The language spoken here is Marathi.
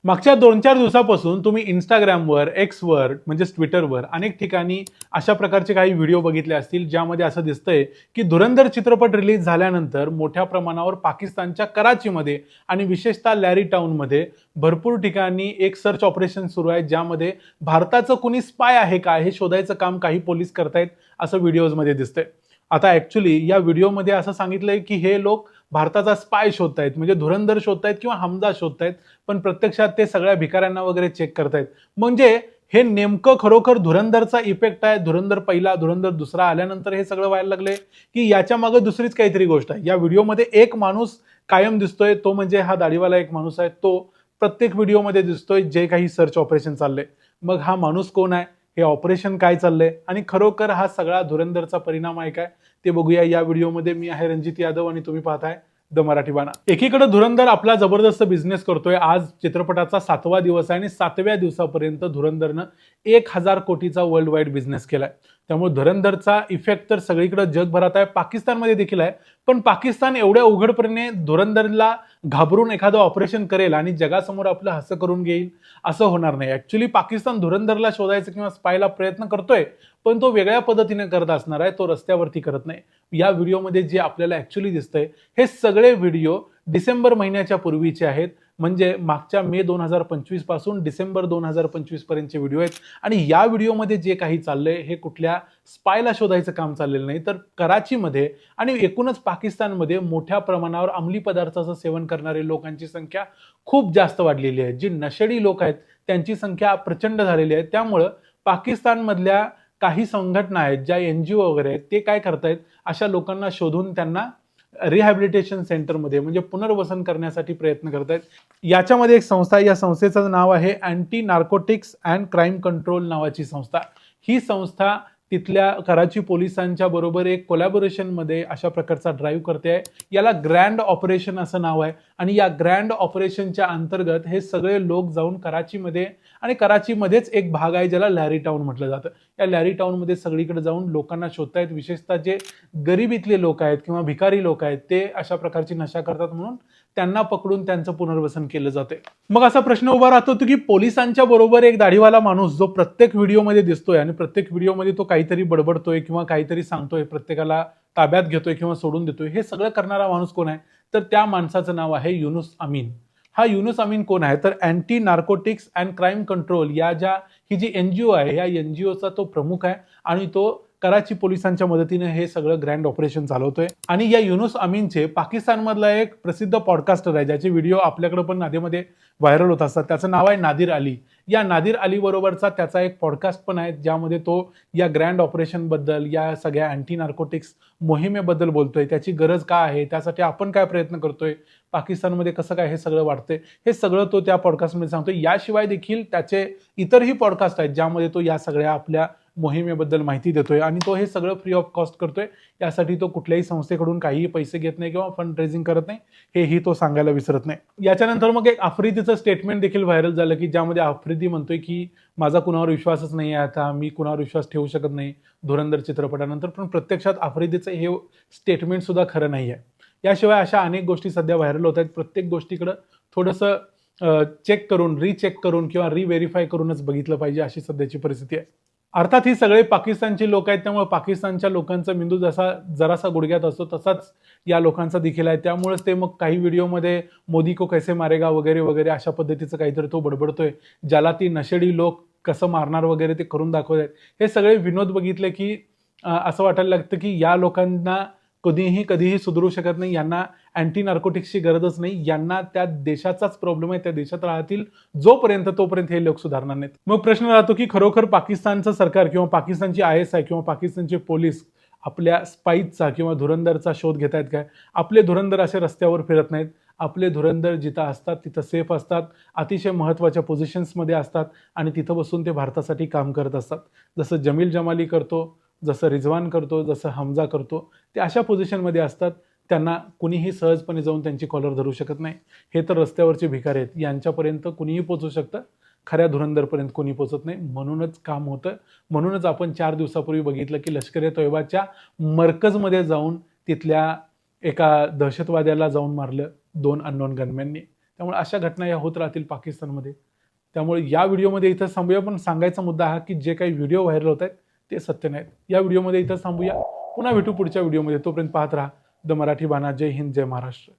मागच्या 2-4 दिवसापासून तुम्ही Instagramवर, Xवर म्हणजेच ट्विटरवर अनेक ठिकाणी अशा प्रकारचे काही व्हिडिओ बघितले असतील, ज्यामध्ये असं दिसतंय की धुरंधर चित्रपट रिलीज झाल्यानंतर मोठ्या प्रमाणावर पाकिस्तानच्या कराचीमध्ये आणि विशेषतः लॅरी टाउनमध्ये भरपूर ठिकाणी एक सर्च ऑपरेशन सुरू आहे, ज्यामध्ये भारताचं कुणी स्पाय आहे का हे शोधायचं काम काही पोलीस करतायत असं व्हिडिओजमध्ये दिसतंय. आता ऍक्च्युली या व्हिडिओमध्ये असं सांगितलंय की हे लोक भारताचा स्पाय शोधतायत, म्हणजे धुरंधर शोधतायत किंवा हमजा शोधतायत, पण प्रत्यक्षात ते सगळ्या भिकाऱ्यांना वगैरे चेक करतायत. म्हणजे हे नेमकं खरोखर धुरंधरचा इफेक्ट आहे, धुरंधर पहिला धुरंधर दुसरा आल्यानंतर हे सगळं व्हायला लागले, की याच्या मागे दुसरीच काहीतरी गोष्ट आहे. या व्हिडिओमध्ये एक माणूस कायम दिसतोय, तो म्हणजे हा दाढीवाला एक माणूस आहे, तो प्रत्येक व्हिडिओमध्ये दिसतोय जे काही सर्च ऑपरेशन चाललंय. मग हा माणूस कोण आहे, हे ऑपरेशन काय चाललंय आणि खरोखर हा सगळा धुरंधरचा परिणाम आहे काय, ते बघूया या व्हिडिओमध्ये. मी आहे रणजित यादव आणि तुम्ही पाहताय द मराठी बाणा. एकीकडे धुरंधर आपला जबरदस्त बिझनेस करतोय. आज चित्रपटाचा 7वा दिवस आहे आणि 7व्या दिवसापर्यंत धुरंधरनं 1000 कोटीचा वर्ल्ड वाईड बिझनेस केलाय. त्यामुळे धुरंधरचा इफेक्ट तर सगळीकडे जगभरात आहे, पाकिस्तानमध्ये देखील आहे. पण पाकिस्तान एवढ्या उघडपणे धुरंधरला घाबरून एखादं ऑपरेशन करेल आणि जगासमोर आपलं हसं करून घेईल असं होणार नाही. ऍक्च्युली पाकिस्तान धुरंधरला शोधायचं किंवा स्पायला प्रयत्न करतोय, पण तो वेगळ्या पद्धतीने करत असणार आहे, तो रस्त्यावरती करत नाही. या व्हिडिओमध्ये जे आपल्याला ऍक्च्युली दिसतंय हे सगळे व्हिडिओ डिसेंबर महिन्याच्या पूर्वीचे आहेत, म्हणजे मागच्या मे 2025 पासून डिसेंबर 2025 पर्यंतचे व्हिडिओ आहेत. आणि या व्हिडिओमध्ये जे काही चाललंय हे कुठल्या स्पायला शोधायचं काम चाललेलं नाही, तर कराचीमध्ये आणि एकूणच पाकिस्तानमध्ये मोठ्या प्रमाणावर अंमली पदार्थाचं सेवन करणारे लोकांची संख्या खूप जास्त वाढलेली आहे. जी नशेडी लोक आहेत त्यांची संख्या प्रचंड झालेली आहे. त्यामुळं पाकिस्तानमधल्या काही संघटना आहेत, ज्या NGO वगैरे आहेत, ते काय करतायत, अशा लोकांना शोधून त्यांना रिहॅबिलिटेशन सेंटरमध्ये म्हणजे पुनर्वसन करण्यासाठी प्रयत्न करतायत. याच्यामध्ये एक संस्था आहे, या संस्थेचं नाव आहे anti narcotics and crime control नावाची संस्था. ही संस्था तिथल्या कराची पोलिसांच्या बरोबर एक कोलॅबोरेशनमध्ये अशा प्रकारचा ड्राईव्ह करते आहे. याला ग्रँड ऑपरेशन असं नाव आहे आणि या ग्रँड ऑपरेशनच्या अंतर्गत हे सगळे लोक जाऊन कराचीमध्ये, आणि कराचीमध्येच एक भाग आहे ज्याला लॅरी टाउन म्हटलं जातं, या लॅरी टाउनमध्ये सगळीकडे जाऊन लोकांना शोधतायत. विशेषतः जे गरिबीतले लोक आहेत किंवा भिकारी लोक आहेत ते अशा प्रकारची नशा करतात, म्हणून त्यांना पकडून त्यांचं पुनर्वसन केलं जाते. मग असा प्रश्न उभा राहतो की पोलिसांच्या बरोबर एक दाढीवाला माणूस जो प्रत्येक व्हिडिओमध्ये दिसतोय आणि प्रत्येक व्हिडिओमध्ये तो काहीतरी बडबडतोय किंवा काहीतरी सांगतोय, प्रत्येकाला ताब्यात घेतोय किंवा सोडून देतोय, हे सगळं करणारा माणूस कोण आहे, तर त्या माणसाचं नाव आहे युनुस अमीन. हा युनुस अमीन कोण आहे, तर anti narcotics and crime control ही जी NGO आहे, या NGOचा तो प्रमुख आहे आणि तो कराची पोलिसांच्या मदतीने हे सगळं ग्रँड ऑपरेशन चालवतोय. आणि या युनुस अमीनचे पाकिस्तानमधला एक प्रसिद्ध पॉडकास्टर आहे, ज्याचे व्हिडिओ आपल्याकडे पण मध्ये व्हायरल होत असतात, त्याचं नाव आहे नादिर अली. या नादिर अली बरोबरचा त्याचा एक पॉडकास्ट पण आहे, ज्यामध्ये तो या ग्रँड ऑपरेशन बद्दल, या सगळ्या अँटी नार्कोटिक्स मोहिमेबद्दल बोलतोय, त्याची गरज का आहे, त्यासाठी आपण काय प्रयत्न करतोय, पाकिस्तानमध्ये कसं काय हे सगळं वाटतंय, हे सगळं तो त्या पॉडकास्टमध्ये सांगतोय. याशिवाय देखील त्याचे इतरही पॉडकास्ट आहेत, ज्यामध्ये तो या सगळ्या आपल्या मोहिमेबद्दल माहिती देतोय आणि तो हे सगळं फ्री ऑफ कॉस्ट करतोय. यासाठी तो कुठल्याही संस्थेकडून काहीही पैसे घेत नाही किंवा फंड रेझिंग करत नाही, हेही तो सांगायला विसरत नाही. याच्यानंतर मग एक आफ्रिदीचं स्टेटमेंट देखील व्हायरल झालं, की ज्यामध्ये आफ्रिदी म्हणतोय की माझा कुणावर विश्वासच नाही आहे, आता मी कुणावर विश्वास ठेवू शकत नाही धुरंधर चित्रपटानंतर. पण प्रत्यक्षात आफ्रिदीचं हे स्टेटमेंट सुद्धा खरं नाही आहे. याशिवाय अशा अनेक गोष्टी सध्या व्हायरल होत आहेत. प्रत्येक गोष्टीकडे थोडंसं चेक करून, रिचेक करून किंवा रिव्हेरीफाय करूनच बघितलं पाहिजे, अशी सध्याची परिस्थिती आहे. अर्थात ही सगळे पाकिस्तानची लोक आहेत, त्यामुळे पाकिस्तानच्या लोकांचा मेंदू जरासा गुडघ्यात असतो तसाच या लोकांचा देखील आहे. त्यामुळेच ते मग काही व्हिडिओमध्ये मोदी को कैसे मारेगा वगैरे वगैरे अशा पद्धतीचं काहीतरी तो बडबडतोय, ज्याला ती नशेडी लोक कसं मारणार वगैरे ते करून दाखवत आहेत. हे सगळे विनोद बघितले की असं वाटायला लागतं की या लोकांना कधीही सुधरू शकत नाही, यांना अँटी नार्कोटिक्सची गरजच नाही, यांना त्या देशाचाच प्रॉब्लेम आहे, त्या देशात राहतील तोपर्यंत हे लोक सुधारणार नाहीत. मग प्रश्न राहतो की खरोखर पाकिस्तानचं सरकार किंवा पाकिस्तानची ISI किंवा पाकिस्तानचे पोलीस आपल्या स्पाईचा किंवा धुरंधरचा शोध घेत आहेत काय? आपले धुरंधर असे रस्त्यावर फिरत नाहीत. आपले धुरंधर जिथं असतात तिथं सेफ असतात, अतिशय महत्त्वाच्या पोझिशन्समध्ये असतात आणि तिथं बसून ते भारतासाठी काम करत असतात. जसं जमील जमाली करतो, जसं रिजवान करतो, जसं हमजा करतो, ते अशा पोझिशनमध्ये असतात. त्यांना कुणीही सहजपणे जाऊन त्यांची कॉलर धरू शकत नाही. हे तर रस्त्यावरचे भिकारी आहेत, यांच्यापर्यंत कुणीही पोचू शकतं, खऱ्या धुरंधरपर्यंत कोणी पोचत नाही. म्हणूनच काम होतं. म्हणूनच आपण 4 दिवसापूर्वी बघितलं की लष्कर-ए-तोयबाच्या मरकजमध्ये जाऊन तिथल्या एका दहशतवाद्याला जाऊन मारलं 2 अननोन गनमॅननी. त्यामुळे अशा घटना या होत राहतील पाकिस्तानमध्ये. त्यामुळे या व्हिडिओमध्ये इथं थांबूया, पण सांगायचा मुद्दा हा की जे काही व्हिडिओ व्हायरल होत आहेत ते सत्य नाहीत. या व्हिडिओमध्ये इथं थांबूया. पुन्हा भेटू पुढच्या व्हिडिओमध्ये. तोपर्यंत पाहत राहा द मराठी बाणा. जय हिंद, जय महाराष्ट्र.